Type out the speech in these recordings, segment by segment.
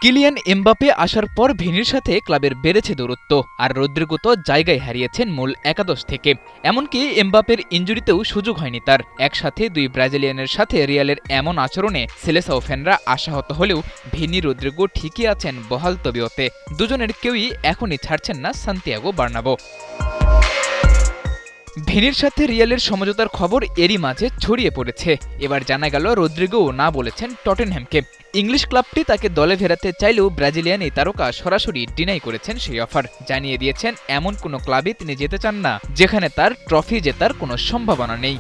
Kylian Mbappe আসার পর ভিনির সাথে ক্লাবের বেড়েছে দূরত্ব, আর রদ্রিগো তো জায়গায় হারিয়েছেন মূল একাদশ থেকে। এমনকি এমবাপের ইনজুরিতেও সুযোগ হয়নি তার। একসাথে দুই ব্রাজিলিয়ানের সাথে রিয়ালের এমন আচরণে সেলেসাও ফ্যানরা আশাহত হলেও ভিনি রদ্রিগো ঠিকই আছেন বহাল তবিয়তে। দুজনের কেউই এখনই ছাড়ছেন না সান্তিয়াগো বার্নাব্যু। ভিনির সাথে রিয়ালের সমঝোতার খবর এরই মাঝে ছড়িয়ে পড়েছে। এবার জানা গেল রদ্রিগো না বলেছেন টটেনহ্যামকে। ইংলিশ ক্লাবটি তাকে দলে ফেরাতে চাইলেও ব্রাজিলিয়ান এই তারকা সরাসরি ডিনাই করেছেন সেই অফার। জানিয়ে দিয়েছেন এমন কোনো ক্লাবে তিনি যেতে চান না যেখানে তার ট্রফি জেতার কোনো সম্ভাবনা নেই।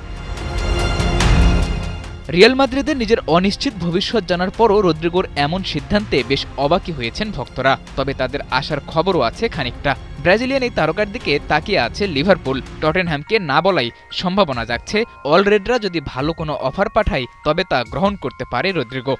রিয়াল মাদ্রিদের নিজের অনিশ্চিত ভবিষ্যৎ জানার পরও রদ্রিগোর এমন সিদ্ধান্তে বেশ অবাকই হয়েছেন ভক্তরা। তবে তাদের আশার খবরও আছে খানিকটা। ব্রাজিলিয়ান এই তারকার দিকে তাকিয়ে আছে লিভারপুল। টটেনহ্যামকে না বলাই সম্ভাবনা যাচ্ছে অলরেডরা যদি ভালো কোনো অফার পাঠায় তবে তা গ্রহণ করতে পারে রদ্রিগো।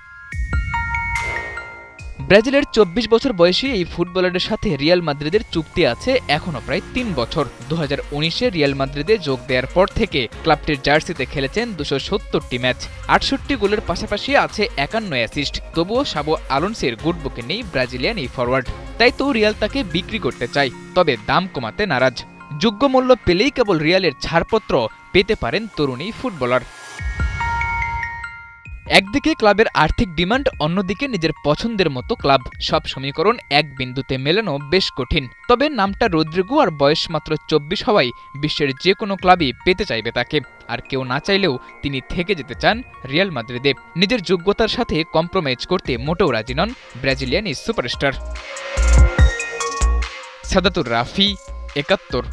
ব্রাজিলের ২৪ বছর বয়সী এই ফুটবলারের সাথে রিয়াল মাদ্রিদের চুক্তি আছে এখনও প্রায় ৩ বছর। ২০১৯-এ রিয়াল মাদ্রিদে যোগ দেওয়ার পর থেকে ক্লাবটির জার্সিতে খেলেছেন ২৭০টি ম্যাচ, ৬৮ গোলের পাশাপাশি আছে ৫১ অ্যাসিস্ট। তবুও সাবো আলোনসোর গুডবুকে নেই ব্রাজিলিয়ান এই ফরওয়ার্ড। তাই তো রিয়াল তাকে বিক্রি করতে চায়, তবে দাম কমাতে নারাজ। যোগ্য মূল্য পেলেই কেবল রিয়ালের ছাড়পত্র পেতে পারেন তরুণী ফুটবলার। একদিকে ক্লাবের আর্থিক ডিমান্ড, অন্যদিকে নিজের পছন্দের মতো ক্লাব, সব সমীকরণ এক বিন্দুতে মেলানো বেশ কঠিন। তবে নামটা রদ্রিগো আর বয়স মাত্র ২৪ হওয়ায় বিশ্বের যে কোনো ক্লাবই পেতে চাইবে তাকে। আর কেউ না চাইলেও তিনি থেকে যেতে চান রিয়াল মাদ্রিদে। নিজের যোগ্যতার সাথে কম্প্রোমাইজ করতে মোটেও রাজি নন ব্রাজিলিয়ান এই সুপারস্টার। সাদাতুর রাফি, ৭১।